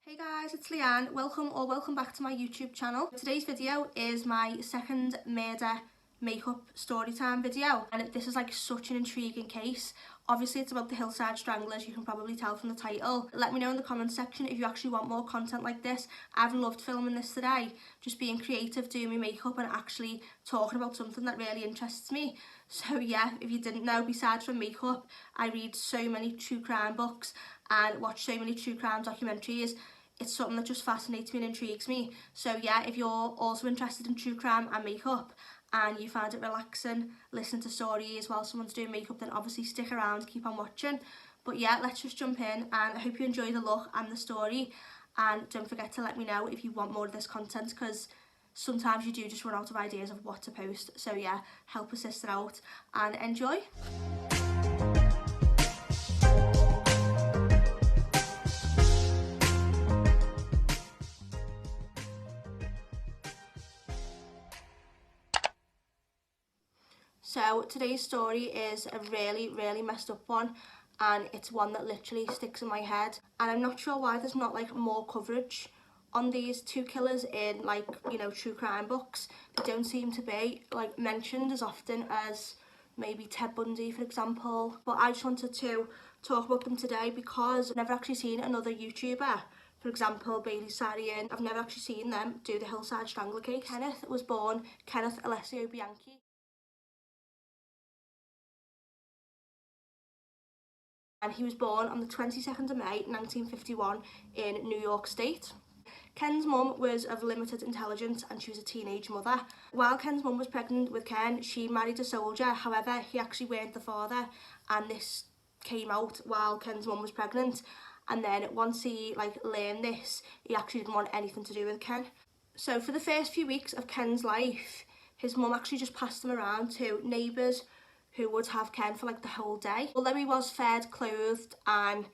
Hey guys, it's Leanne. Welcome back to my YouTube channel. Today's video is my second murder makeup story time video, and this is like such an intriguing case. Obviously it's about the Hillside Stranglers, you can probably tell from the title. Let me know in the comments section if you actually want more content like this. I've loved filming this today, just being creative, doing my makeup and actually talking about something that really interests me. So yeah, if you didn't know, besides from makeup, I read so many true crime books and watch so many true crime documentaries. It's something that just fascinates me and intrigues me. So yeah, if you're also interested in true crime and makeup and you find it relaxing listening to stories while someone's doing makeup, then obviously stick around, keep on watching. But yeah, let's just jump in, and I hope you enjoy the look and the story, and don't forget to let me know if you want more of this content, because sometimes you do just run out of ideas of what to post. So yeah, help a sister out and enjoy. So today's story is a really messed up one, and it's one that literally sticks in my head, and I'm not sure why there's not like more coverage on these two killers in, like, you know, true crime books. They don't seem to be like mentioned as often as maybe Ted Bundy, for example. But I just wanted to talk about them today because I've never actually seen another YouTuber, for example Bailey Sarian, I've never actually seen them do the Hillside Strangler case. Kenneth was born Kenneth Alessio Bianchi, and he was born on the 22nd of May 1951 in New York State. Ken's mum was of limited intelligence and she was a teenage mother. While Ken's mum was pregnant with Ken, she married a soldier. However, he actually weren't the father, and this came out while Ken's mum was pregnant. And then once he learned this, he actually didn't want anything to do with Ken. So for the first few weeks of Ken's life, his mum actually just passed him around to neighbours who would have Ken for like the whole day. Although he was fed, clothed and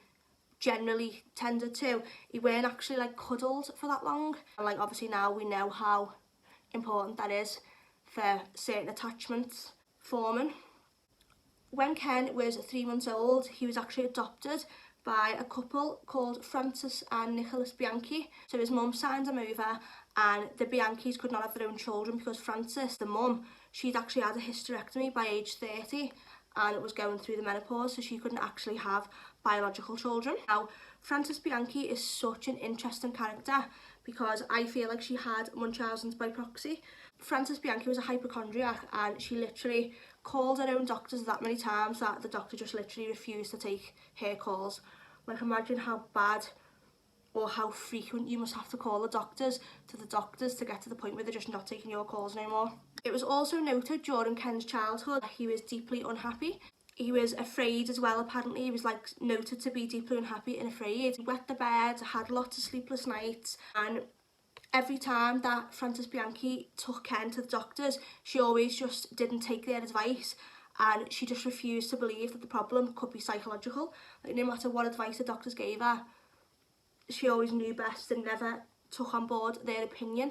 generally tended to, he weren't actually like cuddled for that long. And like obviously now we know how important that is for certain attachments forming. When Ken was 3 months old, he was actually adopted by a couple called Francis and Nicholas Bianchi. So his mum signed him over, and the Bianchis could not have their own children because Francis, the mum, she'd actually had a hysterectomy by age 30 and it was going through the menopause, so she couldn't actually have biological children. Now, Frances Bianchi is such an interesting character because I feel like she had Munchausen's by proxy. Frances Bianchi was a hypochondriac, and she literally called her own doctors that many times that the doctor just literally refused to take her calls. Like, imagine how bad or how frequent you must have to call the doctors to get to the point where they're just not taking your calls anymore. It was also noted during Ken's childhood that he was deeply unhappy. He was afraid as well, apparently. He was like noted to be deeply unhappy and afraid. He wet the bed, had lots of sleepless nights, and every time that Frances Bianchi took Ken to the doctors, she always just didn't take their advice, and she just refused to believe that the problem could be psychological. Like, no matter what advice the doctors gave her, she always knew best and never took on board their opinion.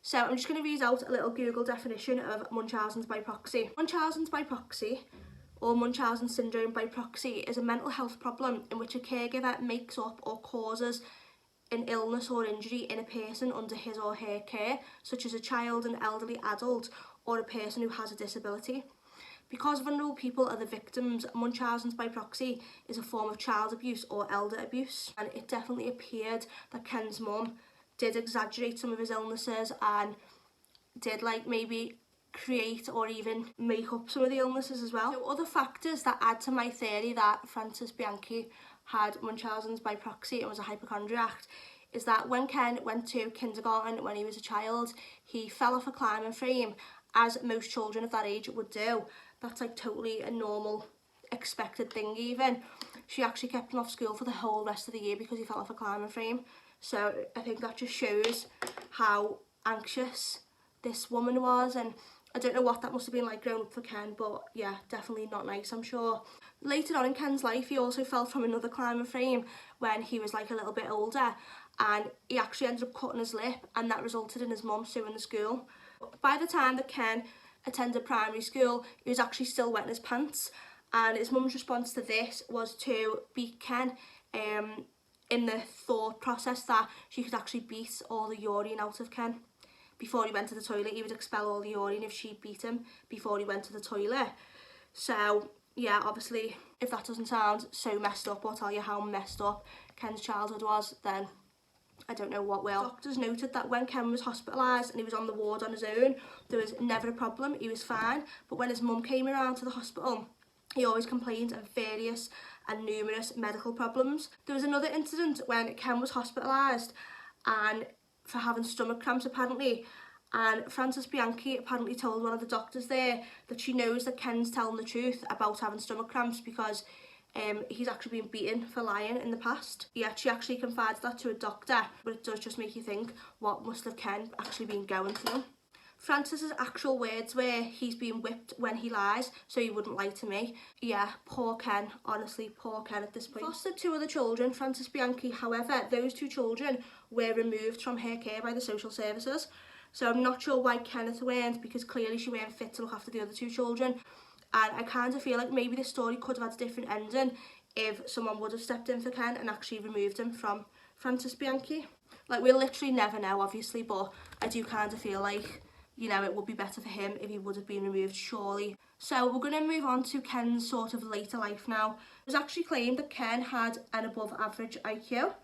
So I'm just going to read out a little Google definition of Munchausen's by proxy. Munchausen's by proxy, or Munchausen syndrome by proxy, is a mental health problem in which a caregiver makes up or causes an illness or injury in a person under his or her care, such as a child, an elderly adult, or a person who has a disability. Because vulnerable people are the victims, Munchausen's by proxy is a form of child abuse or elder abuse, and it definitely appeared that Ken's mum did exaggerate some of his illnesses and did maybe create or even make up some of the illnesses as well. So other factors that add to my theory that Frances Bianchi had Munchausen's by proxy and was a hypochondriac is that when Ken went to kindergarten when he was a child, he fell off a climbing frame, as most children of that age would do. That's like totally a normal, expected thing even. She actually kept him off school for the whole rest of the year because he fell off a climbing frame. So I think that just shows how anxious this woman was, and I don't know what that must have been like growing up for Ken, but yeah, definitely not nice, I'm sure. Later on in Ken's life, he also fell from another climbing frame when he was like a little bit older, and he actually ended up cutting his lip, and that resulted in his mum suing the school. By the time that Ken attended primary school, he was actually still wetting his pants, and his mum's response to this was to beat Ken in the thought process that she could actually beat all the urine out of Ken. Before he went to the toilet, he would expel all the urine if she beat him before he went to the toilet. So yeah, obviously, if that doesn't sound so messed up or tell you how messed up Ken's childhood was, then I don't know what will. Doctors noted that when Ken was hospitalised and he was on the ward on his own, there was never a problem, he was fine. But when his mum came around to the hospital, he always complained of various and numerous medical problems. There was another incident when Ken was hospitalised and for having stomach cramps apparently, and Frances Bianchi apparently told one of the doctors there that she knows that Ken's telling the truth about having stomach cramps because he's actually been beaten for lying in the past. Yeah, she actually confides that to a doctor, but it does just make you think what must have Ken actually been going through. Frances's actual words were, he's been whipped when he lies, so he wouldn't lie to me. Yeah, poor Ken, honestly, poor Ken at this point. Fostered 2 other children, Frances Bianchi, however, those 2 children were removed from her care by the social services. So I'm not sure why Kenneth weren't, because clearly she weren't fit to look after the other 2 children. And I kind of feel like maybe this story could have had a different ending if someone would have stepped in for Ken and actually removed him from Frances Bianchi. Like, we'll literally never know, obviously, but I do kind of feel like, you know, it would be better for him if he would have been removed, surely. So we're going to move on to Ken's sort of later life now. It was actually claimed that Ken had an above average IQ,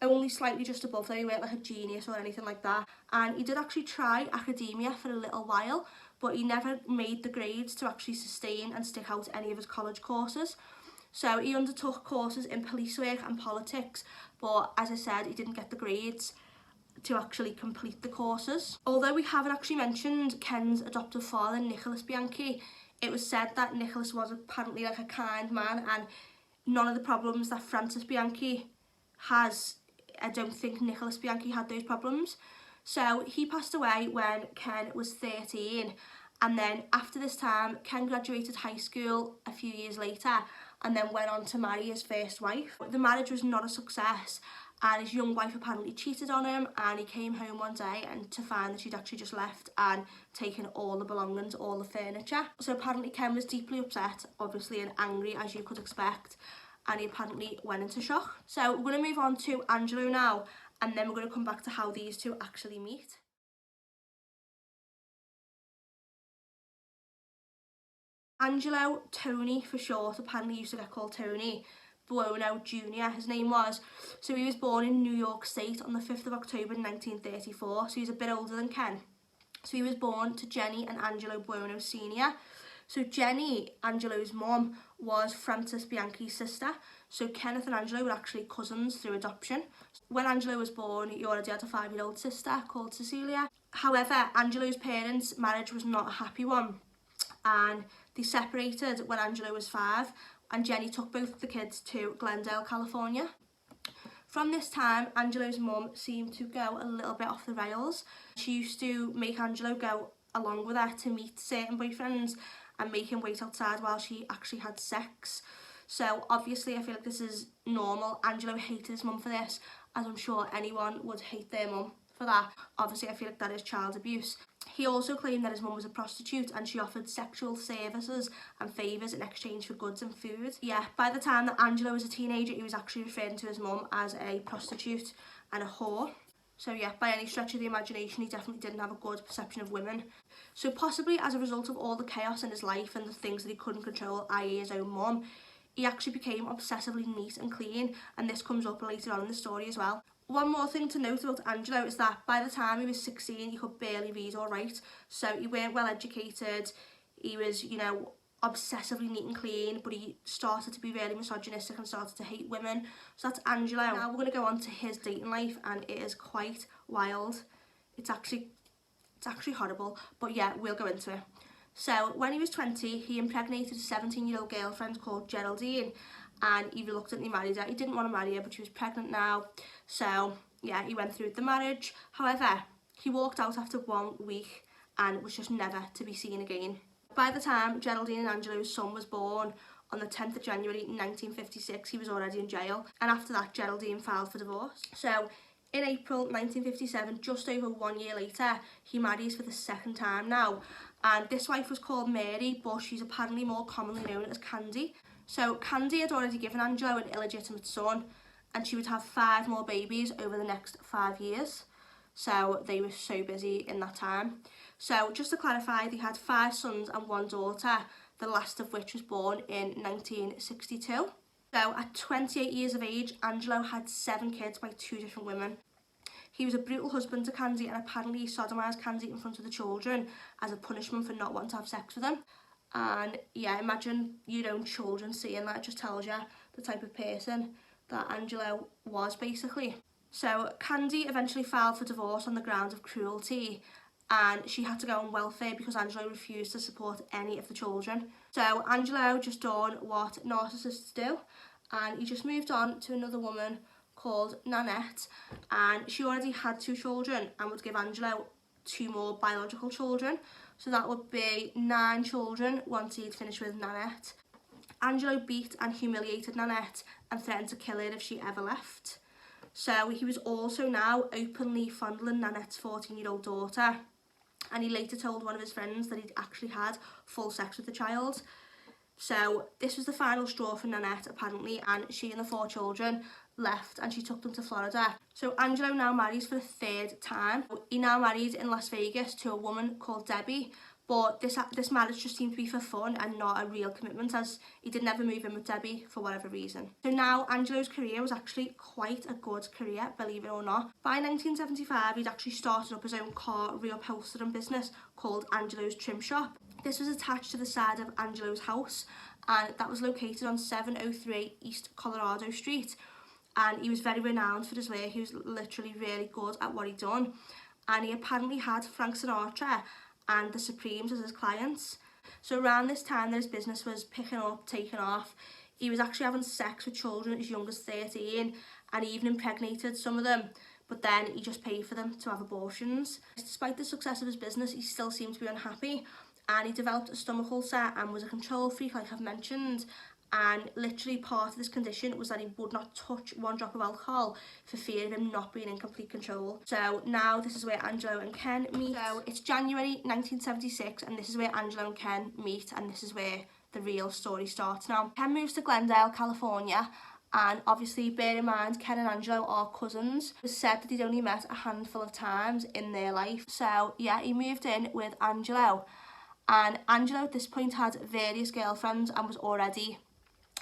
only slightly just above though, he weren't like a genius or anything like that. And he did actually try academia for a little while, but he never made the grades to actually sustain and stick out any of his college courses. So he undertook courses in police work and politics, but as I said, he didn't get the grades to actually complete the courses. Although we haven't actually mentioned Ken's adoptive father, Nicholas Bianchi, it was said that Nicholas was apparently like a kind man, and none of the problems that Frances Bianchi has, I don't think Nicholas Bianchi had those problems. So he passed away when Ken was 13, and then after this time, Ken graduated high school a few years later and then went on to marry his first wife. The marriage was not a success, and his young wife apparently cheated on him, and he came home one day and to find that she'd actually just left and taken all the belongings, all the furniture. So apparently Ken was deeply upset, obviously, and angry, as you could expect, and he apparently went into shock. So we're going to move on to Angelo now, and then we're going to come back to how these 2 actually meet. Angelo, Tony for short, apparently used to get called Tony Buono Jr., his name was. So he was born in New York State on the 5th of October 1934, so he's a bit older than Ken. So he was born to Jenny and Angelo Buono Sr. So Jenny, Angelo's mum, was Frances Bianchi's sister. So Kenneth and Angelo were actually cousins through adoption. When Angelo was born, he already had a 5-year-old sister called Cecilia. However, Angelo's parents' marriage was not a happy one, and they separated when Angelo was 5, and Jenny took both the kids to Glendale, California. From this time, Angelo's mum seemed to go a little bit off the rails. She used to make Angelo go along with her to meet certain boyfriends and make him wait outside while she actually had sex. So obviously I feel like this is normal. Angelo hated his mum for this, as I'm sure anyone would hate their mum for that. Obviously I feel like that is child abuse. He also claimed that his mum was a prostitute and she offered sexual services and favours in exchange for goods and food. Yeah, by the time that Angelo was a teenager, he was actually referring to his mum as a prostitute and a whore. So yeah, by any stretch of the imagination, he definitely didn't have a good perception of women. So possibly as a result of all the chaos in his life and the things that he couldn't control, i.e. his own mum, he actually became obsessively neat and clean, and this comes up later on in the story as well. One more thing to note about Angelo is that by the time he was 16, he could barely read or write, so he weren't well educated. He was, you know, obsessively neat and clean, but he started to be really misogynistic and started to hate women. So that's Angelo. Now we're going to go on to his dating life, and it is quite wild. It's actually horrible, but yeah, we'll go into it. So when he was 20, he impregnated a 17-year-old girlfriend called Geraldine, and he reluctantly married her. He didn't want to marry her, but she was pregnant now. So yeah, he went through with the marriage. However, he walked out after 1 week and was just never to be seen again. By the time Geraldine and Angelo's son was born on the 10th of January 1956, he was already in jail. And after that, Geraldine filed for divorce. So in April 1957, just over 1 year later, he marries for the second time now. And this wife was called Mary, but she's apparently more commonly known as Candy. So Candy had already given Angelo an illegitimate son, and she would have 5 more babies over the next 5 years. So they were so busy in that time. So just to clarify, they had 5 sons and 1 daughter, the last of which was born in 1962. So at 28 years of age, Angelo had 7 kids by 2 different women. He was a brutal husband to Candy, and apparently he sodomised Candy in front of the children as a punishment for not wanting to have sex with them. And yeah, imagine your own children seeing that. It just tells you the type of person that Angelo was, basically. So Candy eventually filed for divorce on the grounds of cruelty, and she had to go on welfare because Angelo refused to support any of the children. So Angelo just done what narcissists do, and he just moved on to another woman called Nanette, and she already had 2 children and would give Angelo 2 more biological children. So that would be 9 children once he'd finished with Nanette. Angelo beat and humiliated Nanette and threatened to kill her if she ever left. So he was also now openly fondling Nanette's 14-year-old daughter, and he later told one of his friends that he'd actually had full sex with the child. So this was the final straw for Nanette, apparently, and she and the 4 children left and she took them to Florida. So Angelo now marries for the 3rd time. He now married in Las Vegas to a woman called Debbie, but this marriage just seemed to be for fun and not a real commitment, as he did never move in with Debbie for whatever reason. So now Angelo's career was actually quite a good career, believe it or not. By 1975, he'd actually started up his own car reupholstering business called Angelo's Trim Shop. This was attached to the side of Angelo's house, and that was located on 703 East Colorado Street. And he was very renowned for his work. He was literally really good at what he'd done. And he apparently had Frank Sinatra and the Supremes as his clients. So around this time that his business was picking up, taking off, he was actually having sex with children as young as 13, and he even impregnated some of them. But then he just paid for them to have abortions. Despite the success of his business, he still seemed to be unhappy, and he developed a stomach ulcer and was a control freak, like I've mentioned. And literally part of this condition was that he would not touch 1 drop of alcohol for fear of him not being in complete control. So now this is where Angelo and Ken meet. So it's January 1976, and this is where Angelo and Ken meet, and this is where the real story starts now. Ken moves to Glendale, California, and obviously bear in mind Ken and Angelo are cousins. It was said that they'd only met a handful of times in their life. So yeah, he moved in with Angelo, and Angelo at this point had various girlfriends and was already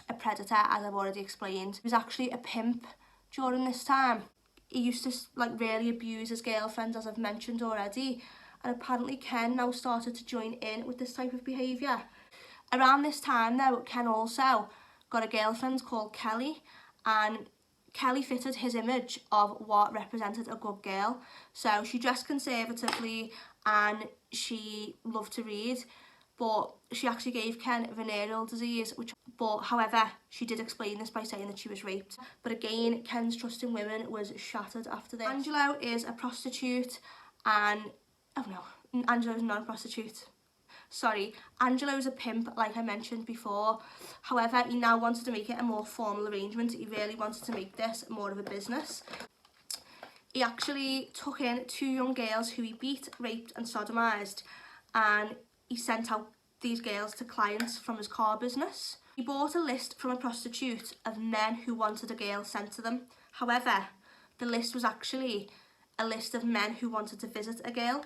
a predator, as I've already explained. He was actually a pimp during this time. He used to really abuse his girlfriends, as I've mentioned already, and apparently Ken now started to join in with this type of behaviour. Around this time though, Ken also got a girlfriend called Kelly, and Kelly fitted his image of what represented a good girl. So she dressed conservatively and she loved to read, but she actually gave Ken venereal disease, however, she did explain this by saying that she was raped. But again, Ken's trust in women was shattered after this. Angelo is a prostitute, and Angelo's not a prostitute. Sorry, Angelo's a pimp, like I mentioned before. However, he now wanted to make it a more formal arrangement. He really wanted to make this more of a business. He actually took in 2 young girls who he beat, raped and sodomised, and he sent out these girls to clients from his car business. He bought a list from a prostitute of men who wanted a girl sent to them. However, the list was actually a list of men who wanted to visit a girl.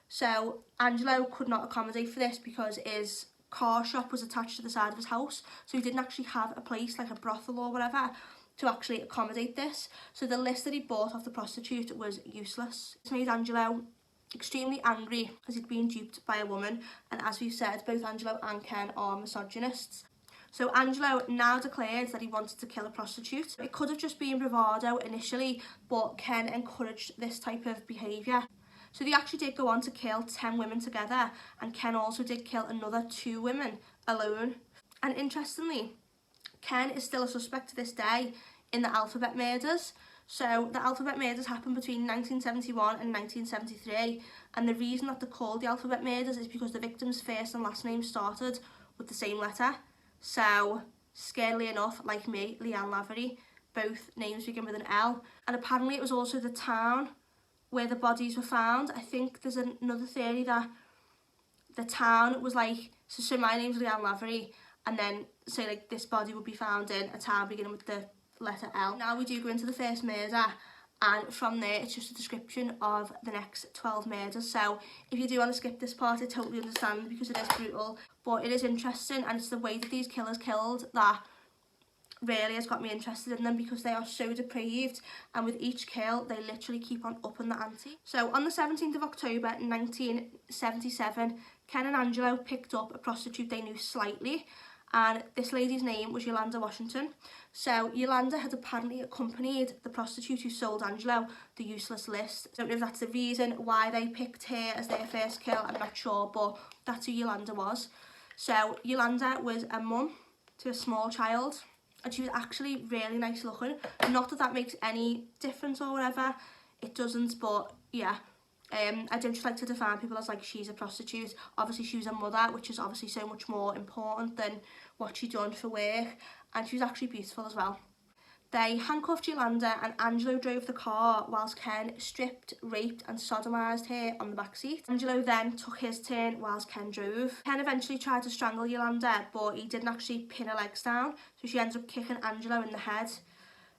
So Angelo could not accommodate for this because his car shop was attached to the side of his house, so he didn't actually have a place like a brothel or whatever to actually accommodate this. So the list that he bought off the prostitute was useless. This made Angelo extremely angry as he'd been duped by a woman, and as we've said, both Angelo and Ken are misogynists. So Angelo now declared that he wanted to kill a prostitute. It could have just been bravado initially, but Ken encouraged this type of behaviour. So they actually did go on to kill 10 women together, and Ken also did kill another 2 women alone. And interestingly, Ken is still a suspect to this day in the Alphabet murders. So the Alphabet murders happened between 1971 and 1973, and the reason that they're called the Alphabet murders is because the victim's first and last name started with the same letter. So, scarily enough, like me, Leanne Lavery, both names begin with an L. And apparently it was also the town where the bodies were found. I think there's another theory that the town was like, so my name's Leanne Lavery, and then say like this body would be found in a town beginning with the letter L. Now we do go into the first murder, and from there it's just a description of the next 12 murders. So if you do want to skip this part, I totally understand because it is brutal, but it is interesting, and it's the way that these killers killed that really has got me interested in them, because they are so depraved, and with each kill they literally keep on upping the ante. So on the 17th of October 1977, Ken and Angelo picked up a prostitute they knew slightly, and this lady's name was Yolanda Washington. So Yolanda had apparently accompanied the prostitute who sold Angelo the useless list. I don't know if that's the reason why they picked her as their first kill, I'm not sure, but that's who Yolanda was. So Yolanda was a mum to a small child, and she was actually really nice looking. Not that that makes any difference or whatever, it doesn't, but yeah. I don't just like to define people as like she's a prostitute. Obviously she was a mother, which is obviously so much more important than what she done for work, and she was actually beautiful as well. They handcuffed Yolanda, and Angelo drove the car whilst Ken stripped, raped and sodomised her on the back seat. Angelo then took his turn whilst Ken drove. Ken eventually tried to strangle Yolanda, but he didn't actually pin her legs down, so she ended up kicking Angelo in the head.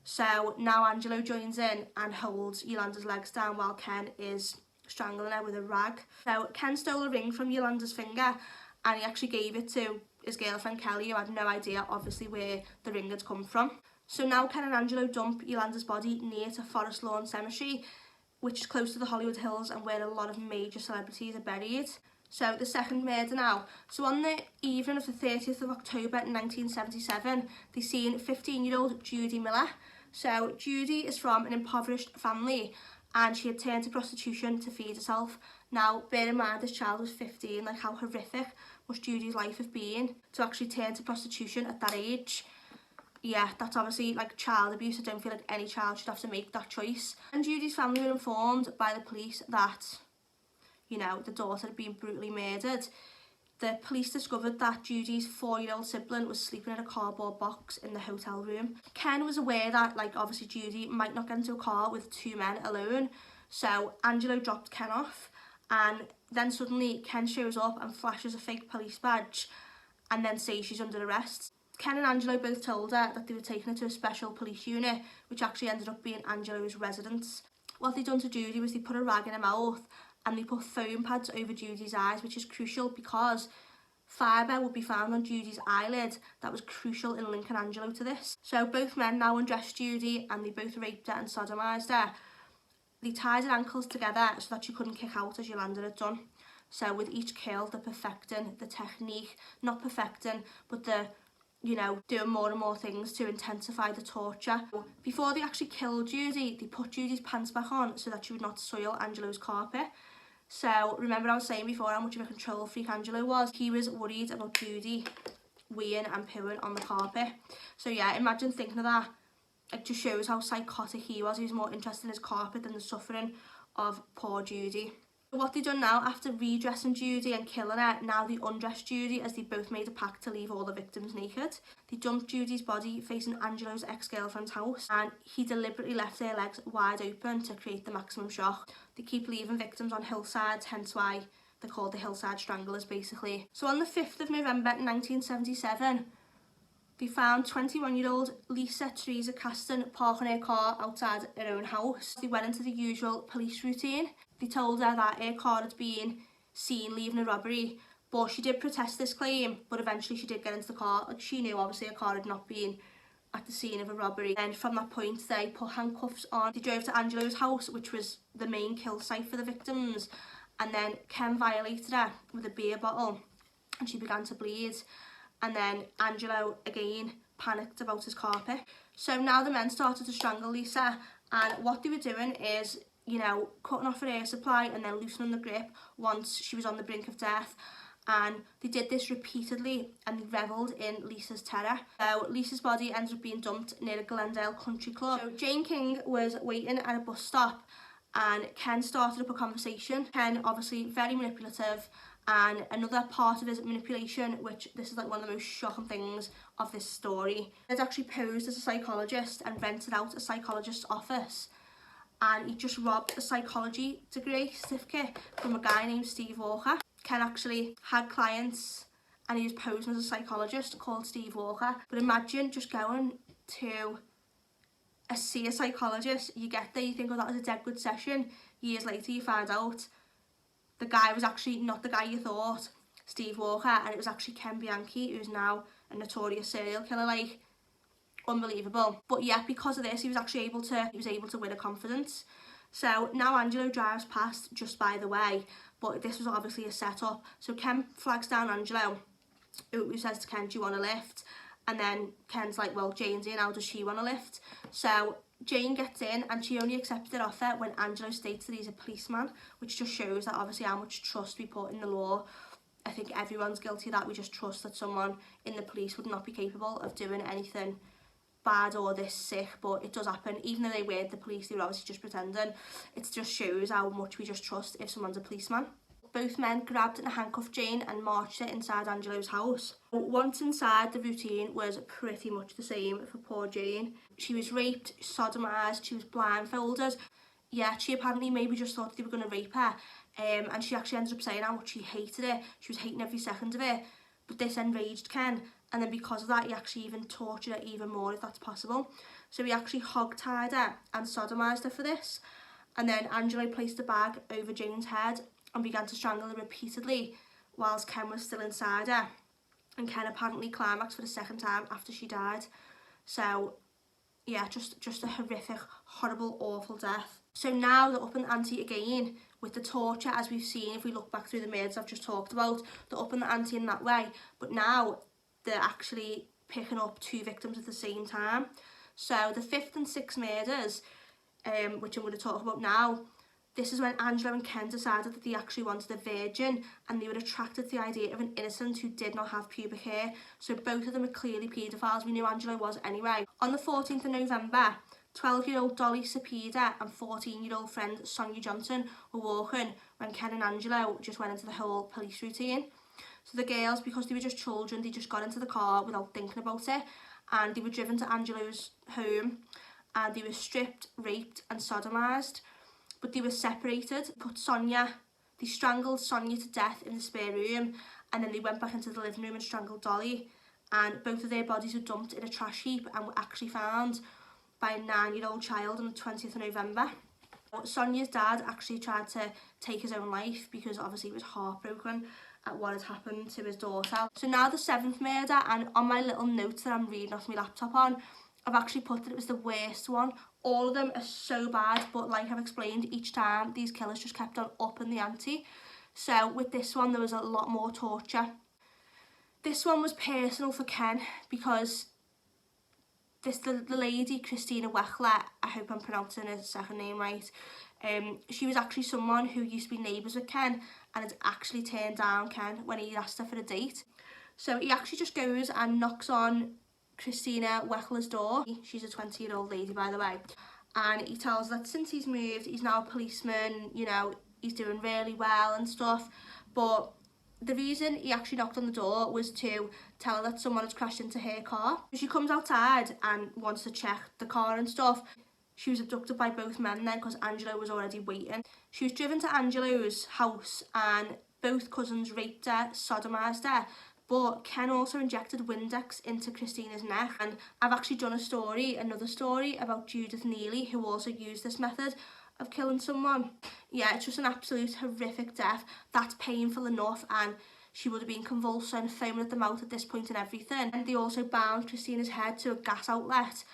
So now Angelo joins in and holds Yolanda's legs down while Ken is strangling her with a rag. So Ken stole a ring from Yolanda's finger, and he actually gave it to his girlfriend Kelly, who had no idea obviously where the ring had come from. So now Ken and Angelo dump Yolanda's body near to Forest Lawn Cemetery, which is close to the Hollywood Hills and where a lot of major celebrities are buried. So the second murder now. So on the evening of the 30th of October 1977, they seen 15-year-old Judy Miller. So Judy is from an impoverished family, and she had turned to prostitution to feed herself. Now, bear in mind this child was 15, like how horrific must Judy's life have been to actually turn to prostitution at that age. Yeah, that's obviously like child abuse. I don't feel like any child should have to make that choice. And Judy's family were informed by the police that, you know, the daughter had been brutally murdered. The police discovered that Judy's 4-year-old sibling was sleeping in a cardboard box in the hotel room. Ken was aware that, like, obviously Judy might not get into a car with 2 men alone, so Angelo dropped Ken off, and then suddenly Ken shows up and flashes a fake police badge and then says she's under arrest. Ken and Angelo both told her that they were taking her to a special police unit, which actually ended up being Angelo's residence. What they done to Judy was they put a rag in her mouth and they put foam pads over Judy's eyes, which is crucial because fibre would be found on Judy's eyelid that was crucial in linking Angelo to this. So both men now undressed Judy, and they both raped her and sodomised her. They tied her ankles together so that she couldn't kick out as Yolanda had done. So with each kill, they're perfecting the technique, not perfecting, but the, you know, doing more and more things to intensify the torture. Before they actually killed Judy, they put Judy's pants back on so that she would not soil Angelo's carpet. So remember I was saying before how much of a control freak Angelo was? He was worried about Judy weeing and pooing on the carpet. So yeah, imagine thinking of that. It just shows how psychotic he was. He was more interested in his carpet than the suffering of poor Judy. What they done now, after redressing Judy and killing her, now they undressed Judy as they both made a pact to leave all the victims naked. They dumped Judy's body facing Angelo's ex-girlfriend's house, and he deliberately left their legs wide open to create the maximum shock. They keep leaving victims on hillsides, hence why they're called the Hillside Stranglers basically. So on the 5th of November 1977, they found 21-year-old Lisa Teresa Caston parking her car outside her own house. They went into the usual police routine. They told her that her car had been seen leaving a robbery, but she did protest this claim, but eventually she did get into the car. Like, she knew obviously her car had not been at the scene of a robbery. And from that point they put handcuffs on. They drove to Angelo's house, which was the main kill site for the victims, and then Ken violated her with a beer bottle and she began to bleed. And then Angelo again panicked about his carpet. So now the men started to strangle Lisa, and what they were doing is, you know, cutting off her air supply and then loosening the grip once she was on the brink of death. And they did this repeatedly, and they revelled in Lisa's terror. So Lisa's body ended up being dumped near a Glendale country club. So Jane King was waiting at a bus stop, and Ken started up a conversation. Ken, obviously very manipulative, and another part of his manipulation, which this is like one of the most shocking things of this story, he's actually posed as a psychologist and rented out a psychologist's office, and he just robbed a psychology degree certificate from a guy named Steve Walker. Ken actually had clients and he was posing as a psychologist called Steve Walker. But imagine just going to see a psychologist, you get there, you think, oh, that was a dead good session. Years later, you find out the guy was actually not the guy you thought, Steve Walker, and it was actually Ken Bianchi, who's now a notorious serial killer. Like, unbelievable. But yeah, because of this, he was able to win a confidence. So now Angelo drives past just by the way, but this was obviously a setup. So Ken flags down Angelo, who says to Ken, do you want a lift? And then Ken's like, well, Jane's in, how does she want a lift? So Jane gets in, and she only accepts the offer when Angelo states that he's a policeman, which just shows that obviously how much trust we put in the law. I think everyone's guilty of that. We just trust that someone in the police would not be capable of doing anything bad or this sick, but it does happen. Even though they weren't the police, they were obviously just pretending. It just shows how much we just trust if someone's a policeman. Both men grabbed and handcuffed Jane and marched her inside Angelo's house. Once inside, the routine was pretty much the same for poor Jane. She was raped, sodomised, she was blindfolded. Yeah, she apparently maybe just thought they were going to rape her, and she actually ended up saying how much she hated it. She was hating every second of it, but this enraged Ken, and then because of that, he actually even tortured her even more, if that's possible. So he actually hog-tied her and sodomised her for this, and then Angelo placed a bag over Jane's head and began to strangle her repeatedly whilst Ken was still inside her. And Ken apparently climaxed for the second time after she died. So yeah, just a horrific, horrible, awful death. So now they're up in the ante again with the torture, as we've seen if we look back through the murders I've just talked about. They're up in the ante in that way, but now they're actually picking up 2 victims at the same time. So the 5th and 6th murders, which I'm going to talk about now, this is when Angelo and Ken decided that they actually wanted a virgin, and they were attracted to the idea of an innocent who did not have pubic hair. So both of them are clearly paedophiles. We knew Angelo was anyway. On the 14th of November, 12-year-old Dolly Sapeda and 14-year-old friend Sonia Johnson were walking when Ken and Angelo just went into the whole police routine. So the girls, because they were just children, they just got into the car without thinking about it, and they were driven to Angelo's home, and they were stripped, raped and sodomised. But they were separated. They strangled Sonia to death in the spare room, and then they went back into the living room and strangled Dolly, and both of their bodies were dumped in a trash heap and were actually found by a 9-year-old child on the 20th of November. Sonia's dad actually tried to take his own life because obviously he was heartbroken at what had happened to his daughter. So now the 7th murder, and on my little notes that I'm reading off my laptop on, I've actually put that it was the worst one. All of them are so bad, but like I've explained, each time these killers just kept on upping the ante. So with this one, there was a lot more torture. This one was personal for Ken because the lady, Christina Wechler, I hope I'm pronouncing her second name right, she was actually someone who used to be neighbours with Ken and had actually turned down Ken when he asked her for a date. So he actually just goes and knocks on Christina Wechler's door. She's a 20-year-old lady, by the way, and he tells her that since he's moved, he's now a policeman, you know, he's doing really well and stuff. But the reason he actually knocked on the door was to tell her that someone had crashed into her car. She comes outside and wants to check the car and stuff. She was abducted by both men then because Angelo was already waiting. She was driven to Angelo's house and both cousins raped her, sodomised her. But Ken also injected Windex into Christina's neck, and I've actually done another story about Judith Neely, who also used this method of killing someone. Yeah, it's just an absolute horrific death. That's painful enough, and she would have been convulsing, foaming at the mouth at this point and everything. And they also bound Christina's head to a gas outlet,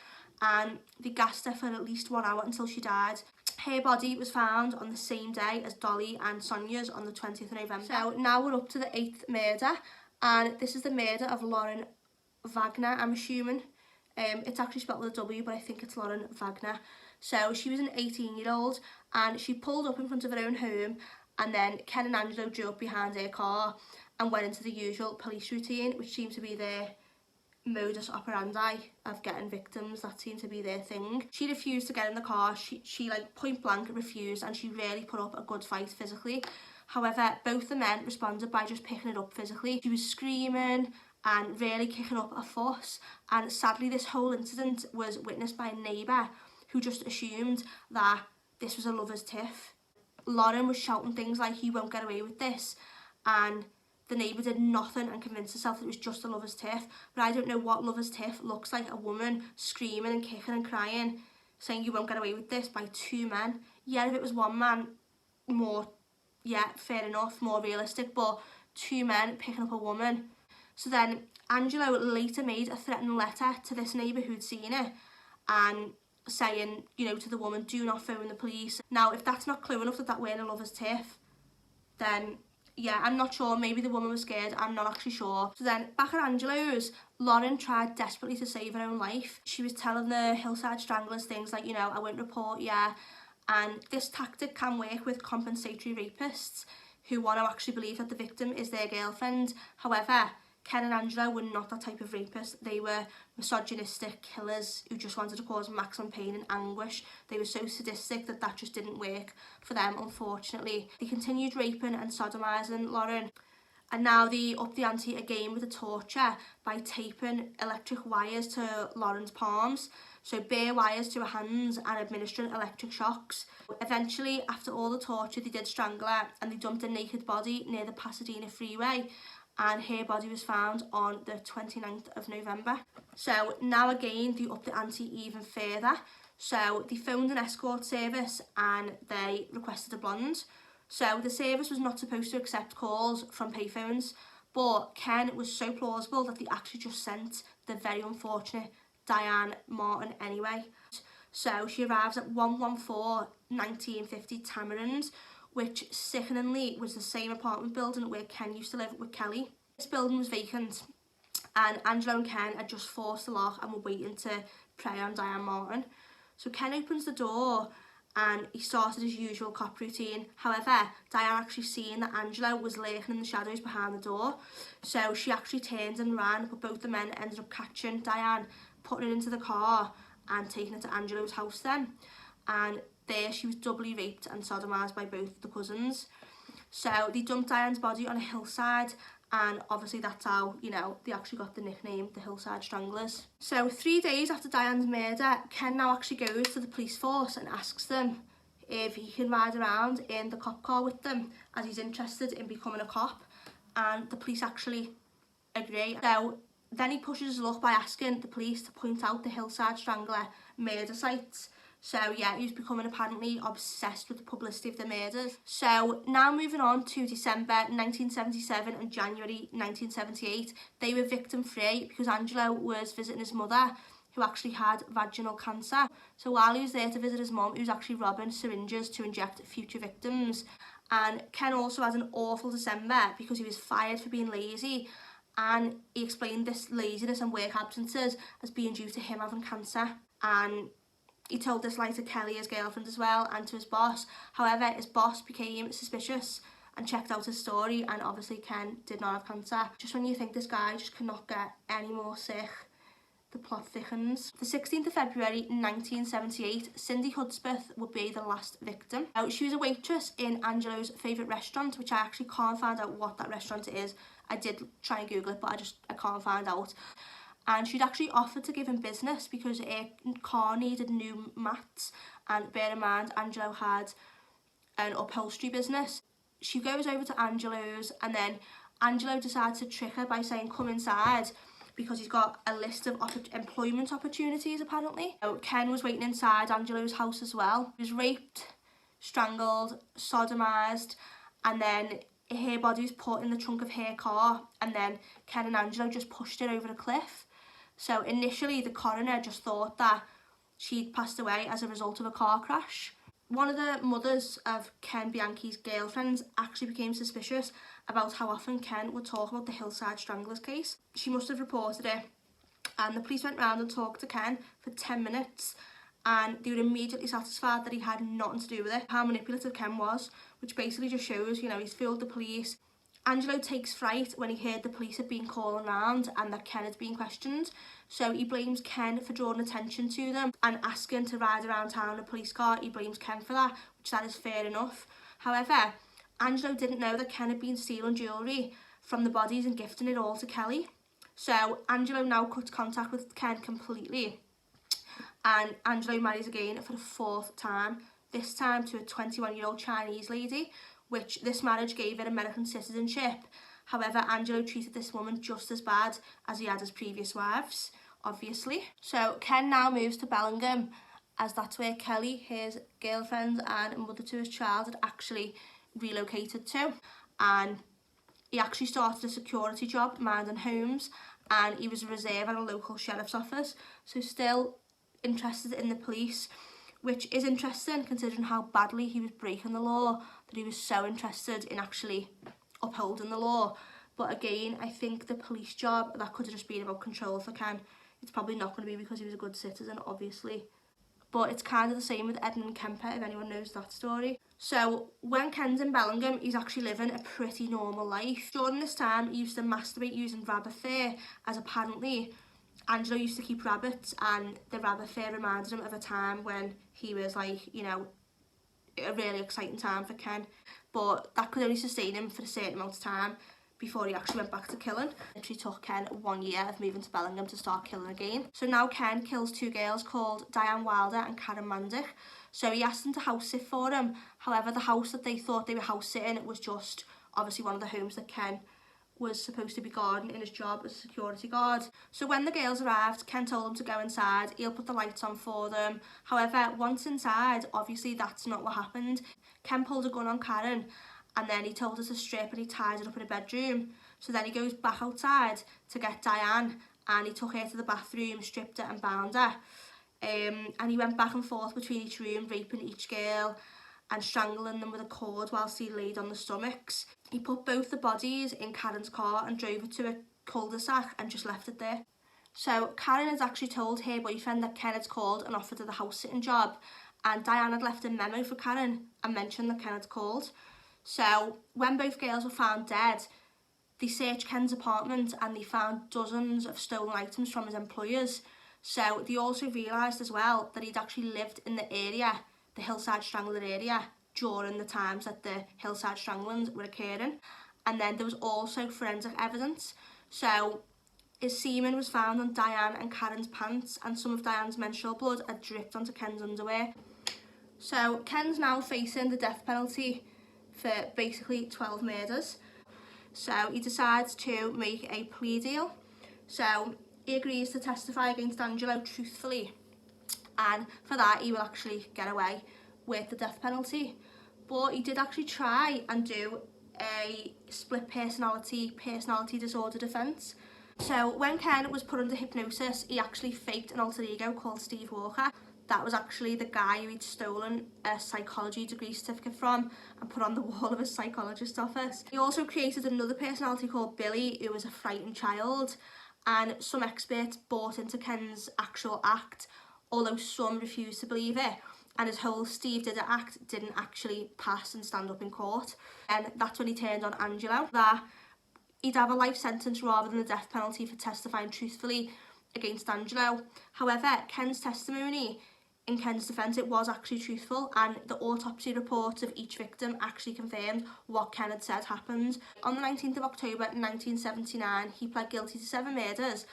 and they gassed her for at least 1 hour until she died. Her body was found on the same day as Dolly and Sonia's on the 20th of November. So now we're up to the 8th murder. And this is the murder of Lauren Wagner, I'm assuming. It's actually spelled with a W, but I think it's Lauren Wagner. So she was an 18-year-old, and she pulled up in front of her own home, and then Ken and Angelo drew up behind her car and went into the usual police routine, which seemed to be their modus operandi of getting victims. That seemed to be their thing. She refused to get in the car. She like point blank refused, and she really put up a good fight physically. However, both the men responded by just picking it up physically. She was screaming and really kicking up a fuss, and sadly this whole incident was witnessed by a neighbour who just assumed that this was a lover's tiff. Lauren was shouting things like, "You won't get away with this," and the neighbour did nothing and convinced herself that it was just a lover's tiff. But I don't know what lover's tiff looks like. A woman screaming and kicking and crying saying you won't get away with this, by 2 men. Yeah, if it was 1 man, more, yeah, fair enough, more realistic, but 2 men picking up a woman. So then Angelo later made a threatening letter to this neighbour who'd seen it and saying, you know, to the woman, do not phone the police. Now, if that's not clue enough that that weren't a lover's tiff, then yeah, I'm not sure. Maybe the woman was scared. I'm not actually sure. So then back at Angelo's, Lauren tried desperately to save her own life. She was telling the Hillside Stranglers things like, you know, I won't report you. And this tactic can work with compensatory rapists who want to actually believe that the victim is their girlfriend. However, Ken and Angelo were not that type of rapist. They were misogynistic killers who just wanted to cause maximum pain and anguish. They were so sadistic that that just didn't work for them, unfortunately. They continued raping and sodomising Lauren. And now they upped the ante again with the torture by taping electric wires to Lauren's palms. So bare wires to her hands and administering electric shocks. Eventually, after all the torture, they did strangle her and they dumped a naked body near the Pasadena freeway. And her body was found on the 29th of November. So now again, they upped the ante even further. So they phoned an escort service and they requested a blonde. So the service was not supposed to accept calls from payphones, but Ken was so plausible that they actually just sent the very unfortunate Diane Martin anyway. So she arrives at 114 1950 Tamarind, which sickeningly was the same apartment building where Ken used to live with Kelly. This building was vacant and Angelo and Ken had just forced the lock and were waiting to prey on Diane Martin. So Ken opens the door and he started his usual cop routine. However, Diane actually seen that Angelo was lurking in the shadows behind the door. So she actually turned and ran, but both the men ended up catching Diane, putting her into the car and taking her to Angelo's house then. And there she was doubly raped and sodomised by both the cousins. So they dumped Diane's body on a hillside, and obviously that's how, you know, they actually got the nickname the Hillside Stranglers. So 3 days after Diane's murder, Ken now actually goes to the police force and asks them if he can ride around in the cop car with them, as he's interested in becoming a cop, and the police actually agree. So then he pushes his luck by asking the police to point out the Hillside Strangler murder sites. So yeah, he was becoming apparently obsessed with the publicity of the murders. So now moving on to December 1977 and January 1978, they were victim free because Angelo was visiting his mother, who actually had vaginal cancer. So while he was there to visit his mum, he was actually robbing syringes to inject future victims. And Ken also had an awful December because he was fired for being lazy, and he explained this laziness and work absences as being due to him having cancer. And he told this lie to Kelly, his girlfriend, as well, and to his boss. However, his boss became suspicious and checked out his story, and obviously Ken did not have cancer. Just when you think this guy just cannot get any more sick, the plot thickens. The 16th of February 1978, Cindy Hudsworth would be the last victim. Now, she was a waitress in Angelo's favourite restaurant, which I actually can't find out what that restaurant is. I did try and Google it, but I can't find out. And she'd actually offered to give him business because her car needed new mats, and bear in mind, Angelo had an upholstery business. She goes over to Angelo's, and then Angelo decides to trick her by saying, come inside, because he's got a list of employment opportunities, apparently. So Ken was waiting inside Angelo's house as well. He was raped, strangled, sodomised, and then her body was put in the trunk of her car, and then Ken and Angelo just pushed it over a cliff. So initially the coroner just thought that she'd passed away as a result of a car crash. One of the mothers of Ken Bianchi's girlfriends actually became suspicious about how often Ken would talk about the Hillside Stranglers case. She must have reported it, and the police went round and talked to Ken for 10 minutes, and they were immediately satisfied that he had nothing to do with it. How manipulative Ken was, which basically just shows, you know, he's fooled the police. Angelo takes fright when he heard the police had been calling around and that Ken had been questioned. So he blames Ken for drawing attention to them and asking to ride around town in a police car. He blames Ken for that, which that is fair enough. However, Angelo didn't know that Ken had been stealing jewellery from the bodies and gifting it all to Kelly. So Angelo now cuts contact with Ken completely, and Angelo marries again for the 4th time, this time to a 21-year-old Chinese lady, which this marriage gave her American citizenship. However, Angelo treated this woman just as bad as he had his previous wives, obviously. So Ken now moves to Bellingham, as that's where Kelly, his girlfriend and mother to his child, had actually relocated to. And he actually started a security job minding homes, and he was a reserve at a local sheriff's office, so still interested in the police, which is interesting considering how badly he was breaking the law, that he was so interested in actually upholding the law. But again, I think the police job, that could have just been about control for Ken. It's probably not going to be because he was a good citizen, obviously. But it's kind of the same with Edmund Kemper, if anyone knows that story. So when Ken's in Bellingham, he's actually living a pretty normal life. During this time, he used to masturbate using rabbit fur, as apparently Angelo used to keep rabbits, and the rabbit fur reminded him of a time when he was like, you know, a really exciting time for Ken. But that could only sustain him for a certain amount of time before he actually went back to killing. It actually took Ken 1 year of moving to Bellingham to start killing again. So now Ken kills 2 girls called Diane Wilder and Karen Mandick. So he asked them to house sit for him. However, the house that they thought they were house sitting was just obviously one of the homes that Ken was supposed to be guarding in his job as a security guard. So when the girls arrived, Ken told them to go inside. He'll put the lights on for them. However, once inside, obviously that's not what happened. Ken pulled a gun on Karen, and then he told her to strip, and he tied her up in a bedroom. So then he goes back outside to get Diane, and he took her to the bathroom, stripped her and bound her. And he went back and forth between each room, raping each girl and strangling them with a cord whilst he laid on the stomachs. He put both the bodies in Karen's car and drove it to a cul-de-sac and just left it there. So Karen had actually told her boyfriend that Ken had called and offered her the house-sitting job, and Diane had left a memo for Karen and mentioned that Ken had called. So when both girls were found dead, they searched Ken's apartment and they found dozens of stolen items from his employers. So they also realised as well that he'd actually lived in the area, the Hillside Strangler area, during the times that the Hillside Stranglings were occurring. And then there was also forensic evidence. So his semen was found on Diane and Karen's pants, and some of Diane's menstrual blood had dripped onto Ken's underwear. So Ken's now facing the death penalty for basically 12 murders. So he decides to make a plea deal. So he agrees to testify against Angelo truthfully, and for that he will actually get away with the death penalty. But he did actually try and do a split personality disorder defence. So when Ken was put under hypnosis, he actually faked an alter ego called Steve Walker. That was actually the guy who he'd stolen a psychology degree certificate from and put on the wall of his psychologist's office. He also created another personality called Billy, who was a frightened child, and some experts bought into Ken's actual act, although some refused to believe it, and his whole Steve did it act didn't actually pass and stand up in court. And that's when he turned on Angelo, that he'd have a life sentence rather than the death penalty for testifying truthfully against Angelo. However, Ken's testimony in Ken's defence, it was actually truthful, and the autopsy reports of each victim actually confirmed what Ken had said happened. On the 19th of October 1979, he pled guilty to 7 murders,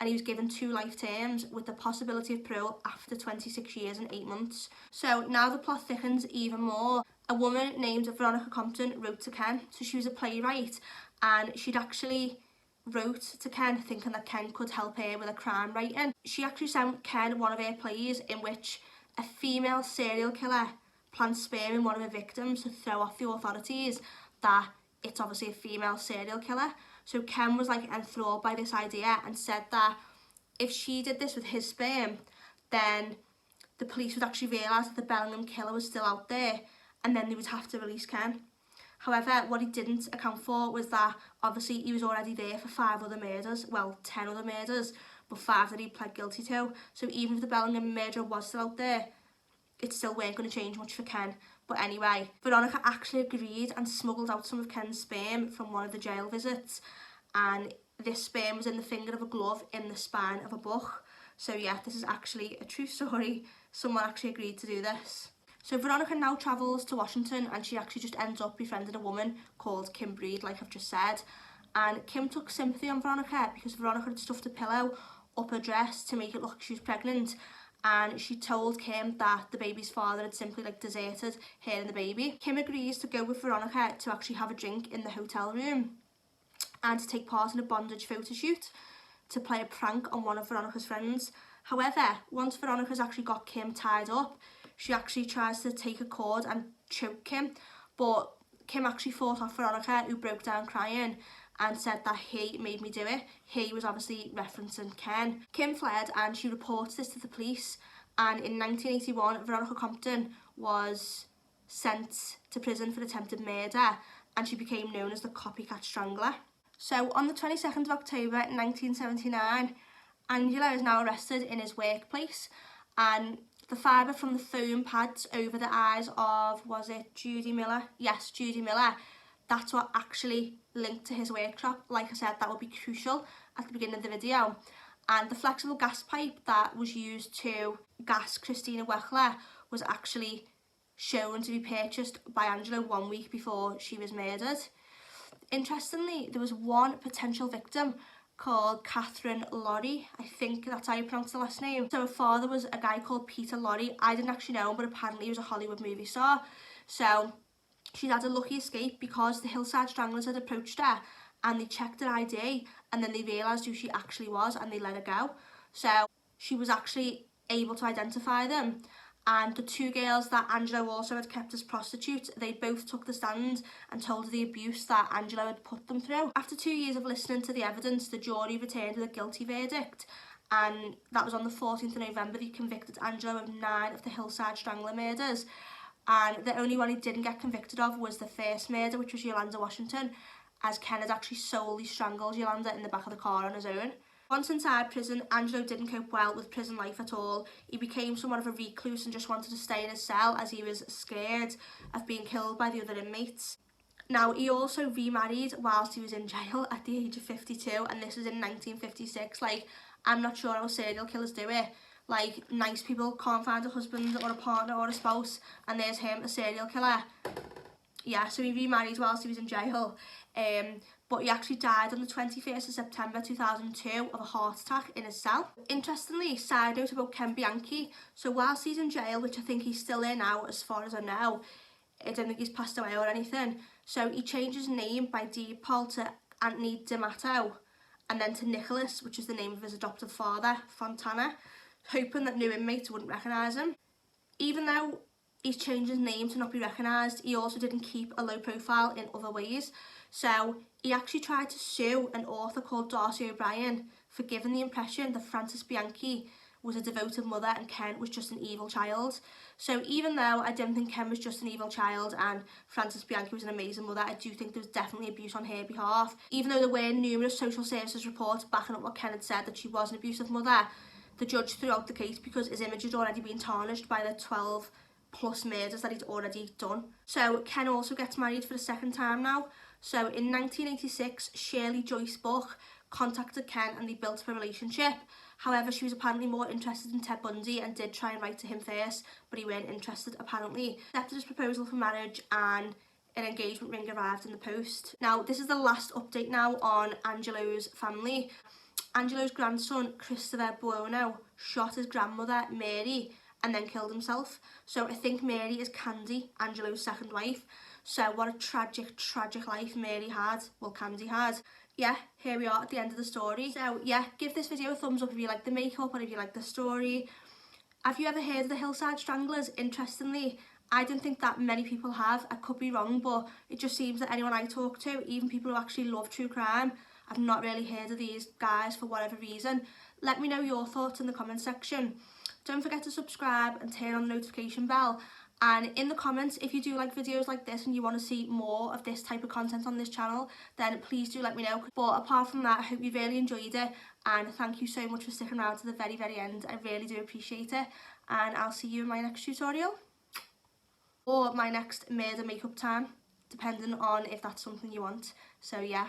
and he was given 2 life terms with the possibility of parole after 26 years and 8 months. So now the plot thickens even more. A woman named Veronica Compton wrote to Ken. So she was a playwright, and she'd actually wrote to Ken thinking that Ken could help her with a crime writing. She actually sent Ken one of her plays in which a female serial killer plants sperm in one of her victims to throw off the authorities that it's obviously a female serial killer. So Ken was like enthralled by this idea and said that if she did this with his sperm, then the police would actually realise that the Bellingham killer was still out there, and then they would have to release Ken. However, what he didn't account for was that obviously he was already there for 5 other murders, well, 10 other murders, but 5 that he pled guilty to. So even if the Bellingham murderer was still out there, it still weren't going to change much for Ken. But anyway, Veronica actually agreed and smuggled out some of Ken's sperm from one of the jail visits, and this sperm was in the finger of a glove in the spine of a book. So yeah, this is actually a true story. Someone actually agreed to do this. So Veronica now travels to Washington, and she actually just ends up befriending a woman called Kim Breed, like I've just said. And Kim took sympathy on Veronica because Veronica had stuffed a pillow up her dress to make it look like she was pregnant. And she told Kim that the baby's father had simply deserted her and the baby. Kim agrees to go with Veronica to actually have a drink in the hotel room and to take part in a bondage photo shoot to play a prank on one of Veronica's friends. However, once Veronica's actually got Kim tied up, she actually tries to take a cord and choke Kim, but Kim actually fought off Veronica, who broke down crying and said that he made me do it. He was obviously referencing Ken. Kim fled and she reports this to the police, and in 1981 Veronica Compton was sent to prison for attempted murder, and she became known as the Copycat Strangler. So on the 22nd of October 1979, Angelo is now arrested in his workplace, and the fibre from the foam pads over the eyes of, was it Judy Miller? Yes, Judy Miller. That's what actually linked to his workshop. Like I said, that would be crucial at the beginning of the video. And the flexible gas pipe that was used to gas Christina Wechler was actually shown to be purchased by Angelo 1 week before she was murdered. Interestingly, there was one potential victim called Katherine Lori. I think that's how you pronounce the last name. So her father was a guy called Peter Lori. I didn't actually know him, but apparently he was a Hollywood movie star. So she'd had a lucky escape because the Hillside Stranglers had approached her and they checked her ID, and then they realised who she actually was and they let her go. So she was actually able to identify them. And the two girls that Angelo also had kept as prostitutes, they both took the stand and told of the abuse that Angelo had put them through. After 2 years of listening to the evidence, the jury returned with a guilty verdict, and that was on the 14th of November. They convicted Angelo of 9 of the Hillside Strangler murders, and the only one he didn't get convicted of was the first murder, which was Yolanda Washington, as Ken had actually solely strangled Yolanda in the back of the car on his own. Once inside prison, Angelo didn't cope well with prison life at all. He became somewhat of a recluse and just wanted to stay in his cell as he was scared of being killed by the other inmates. Now, he also remarried whilst he was in jail at the age of 52, and this was in 1956. Like, I'm not sure how serial killers do it. Like, nice people can't find a husband or a partner or a spouse, and there's him, a serial killer. Yeah, so he remarried whilst he was in jail. But he actually died on the 21st of September 2002 of a heart attack in his cell. Interestingly, side note about Ken Bianchi, so whilst he's in jail, which I think he's still in now as far as I know, I don't think he's passed away or anything, so he changed his name by deed poll to Anthony D'Amato, and then to Nicholas, which is the name of his adoptive father, Fontana, hoping that new inmates wouldn't recognise him. Even though he's changed his name to not be recognised, he also didn't keep a low profile in other ways. So he actually tried to sue an author called Darcy O'Brien for giving the impression that Frances Bianchi was a devoted mother and Ken was just an evil child. So even though I don't think Ken was just an evil child and Frances Bianchi was an amazing mother, I do think there was definitely abuse on her behalf. Even though there were numerous social services reports backing up what Ken had said, that she was an abusive mother, the judge threw out the case because his image had already been tarnished by the 12 plus murders that he'd already done. So Ken also gets married for the second time now. So in 1986, Shirley Joyce Buck contacted Ken and they built up a relationship. However, she was apparently more interested in Ted Bundy and did try and write to him first, but he weren't interested apparently. Accepted his proposal for marriage and an engagement ring arrived in the post. Now, this is the last update now on Angelo's family. Angelo's grandson, Christopher Buono, shot his grandmother, Mary, and then killed himself. So I think Mary is Candy, Angelo's second wife. So what a tragic, tragic life Mary had, well, Candy had. Yeah, here we are at the end of the story. So yeah, give this video a thumbs up if you like the makeup or if you like the story. Have you ever heard of the Hillside Stranglers? Interestingly, I don't think that many people have. I could be wrong, but it just seems that anyone I talk to, even people who actually love true crime, I've not really heard of these guys for whatever reason. Let me know your thoughts in the comment section. Don't forget to subscribe and turn on the notification bell. And in the comments, if you do like videos like this and you want to see more of this type of content on this channel, then please do let me know. But apart from that, I hope you really enjoyed it, and thank you so much for sticking around to the very, very end. I really do appreciate it, and I'll see you in my next tutorial or my next murder makeup time, depending on if that's something you want. So yeah.